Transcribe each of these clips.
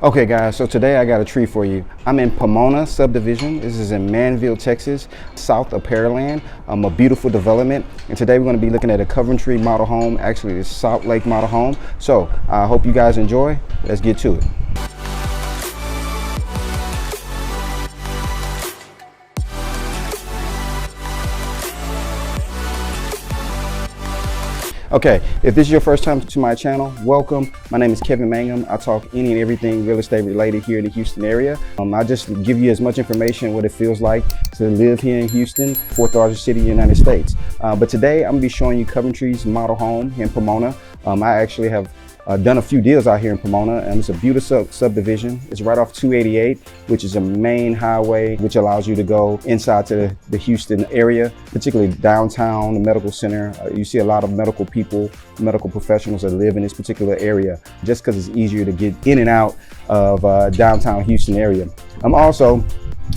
Okay guys, so today I got a treat for you. I'm in Pomona subdivision. This is in Manville, Texas, south of Pearland. A beautiful development. And today we're going to be looking at a Coventry model home, actually the Southlake model home. So I hope you guys enjoy. Let's get to it. Okay, if this is your first time to my channel, welcome. My name is Kevin Mangum. I talk any and everything real estate related here in the Houston area. I just give you as much information what it feels like to live here in Houston, fourth largest city in the United States. But today I'm gonna be showing you Coventry's model home here in Pomona. I actually have done a few deals out here in Pomona, and it's a beautiful subdivision. It's right off 288, which is a main highway, which allows you to go inside to the Houston area, particularly downtown, the medical center. You see a lot of medical people, medical professionals that live in this particular area, just because it's easier to get in and out of downtown Houston area. I'm also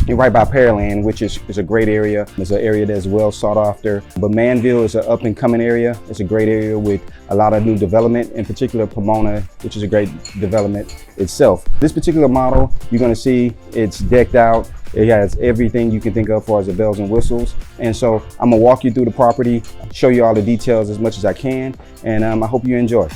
right by Pearland, which is a great area. It's an area that's well sought after. But Manville is an up and coming area. It's a great area with a lot of new development, in particular Pomona, which is a great development itself. This particular model, you're gonna see it's decked out. It has everything you can think of as far as the bells and whistles. And so I'm gonna walk you through the property, show you all the details as much as I can, and I hope you enjoy.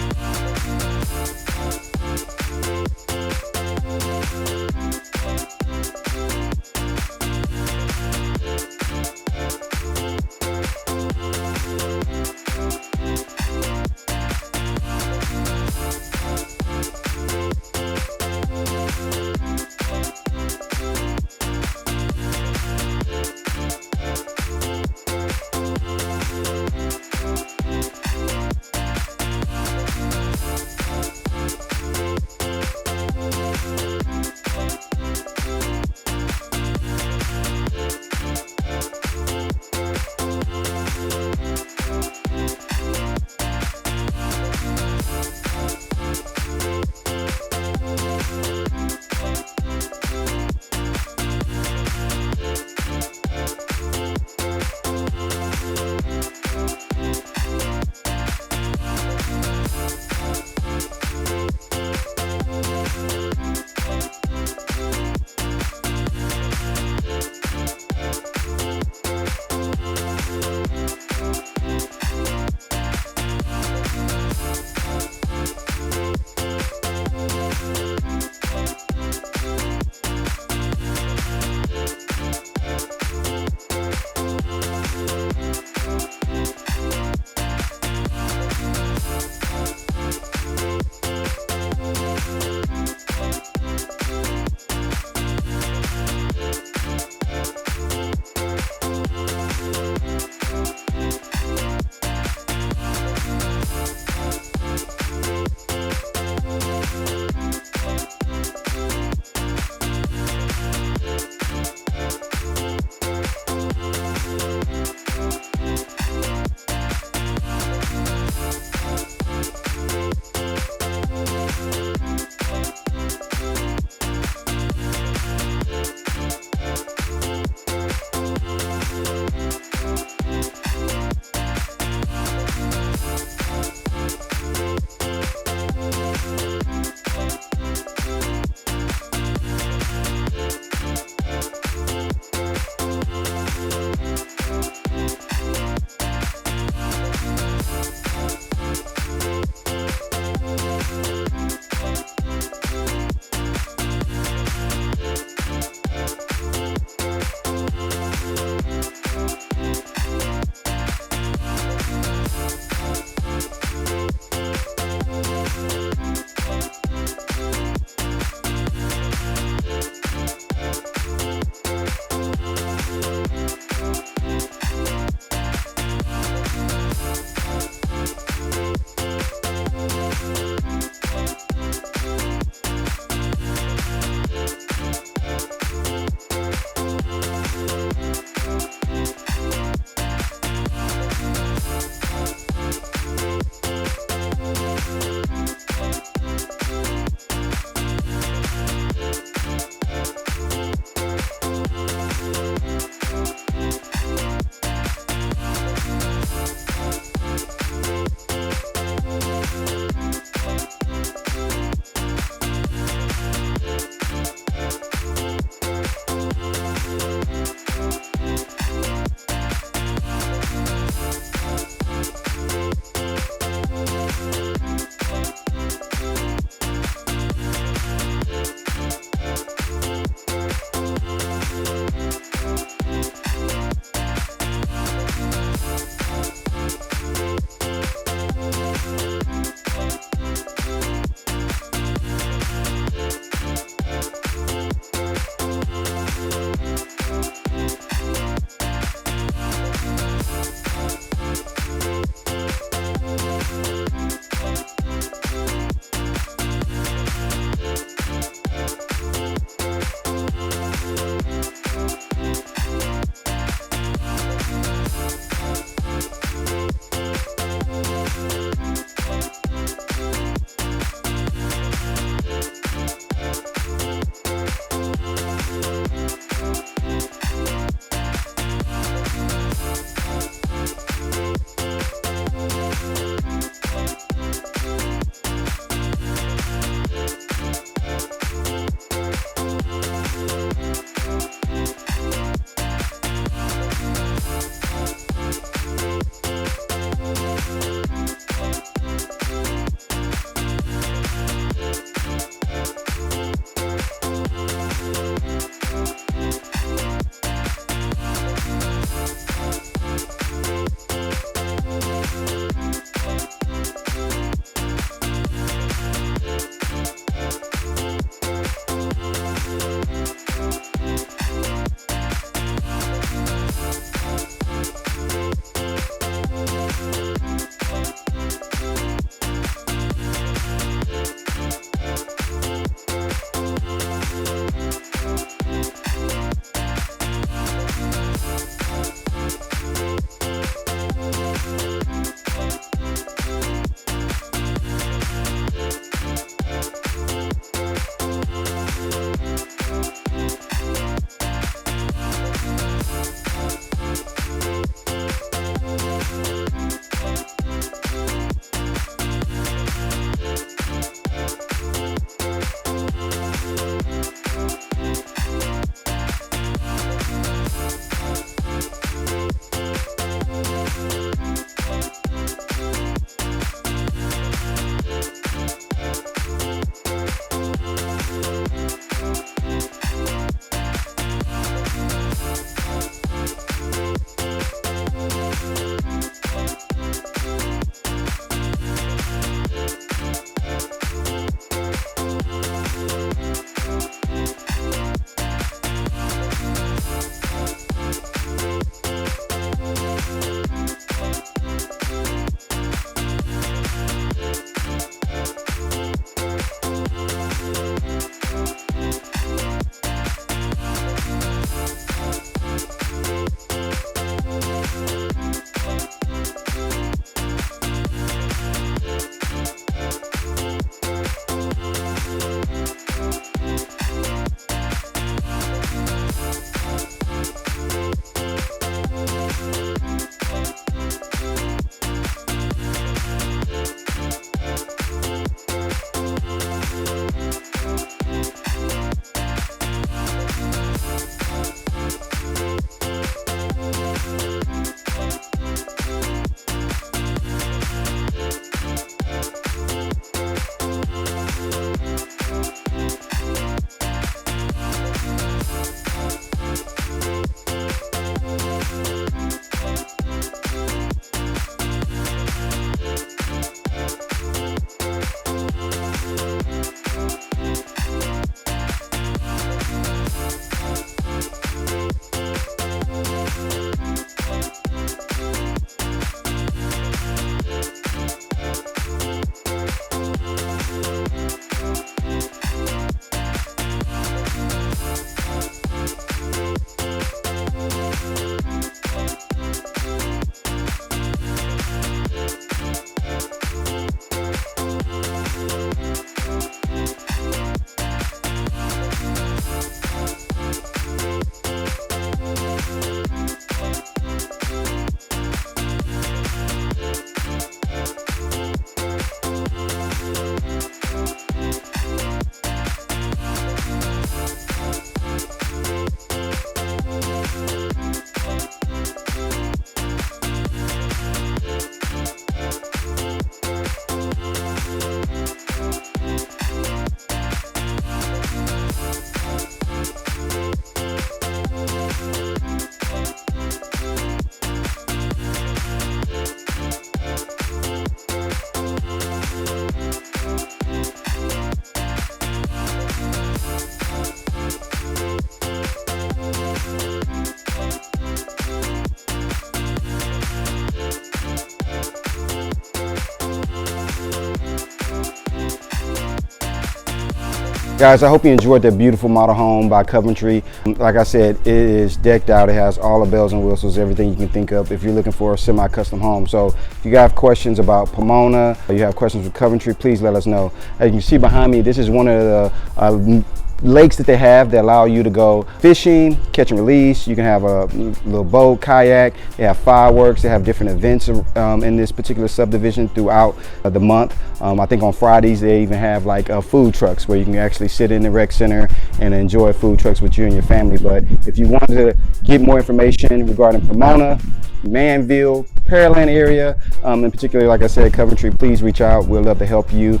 Guys, I hope you enjoyed that beautiful model home by Coventry. Like I said, it is decked out. It has all the bells and whistles, everything you can think of if you're looking for a semi-custom home. So if you have questions about Pomona, or you have questions with Coventry, please let us know. As you can see behind me, this is one of the lakes that they have that allow you to go fishing, catch and release. You can have a little boat, kayak. They have fireworks. They have different events in this particular subdivision throughout the month. I think on Fridays they even have like food trucks where you can actually sit in the rec center and enjoy food trucks with you and your family. But if you want to get more information regarding Pomona, Manville, Pearland area, in particular, like I said, Coventry, please reach out. We'd love to help you.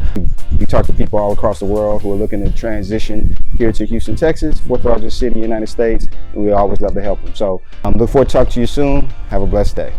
We talk to people all across the world who are looking to transition here to Houston, Texas, fourth largest city in the United States, and we always love to help them. So look forward to talking to you soon. Have a blessed day.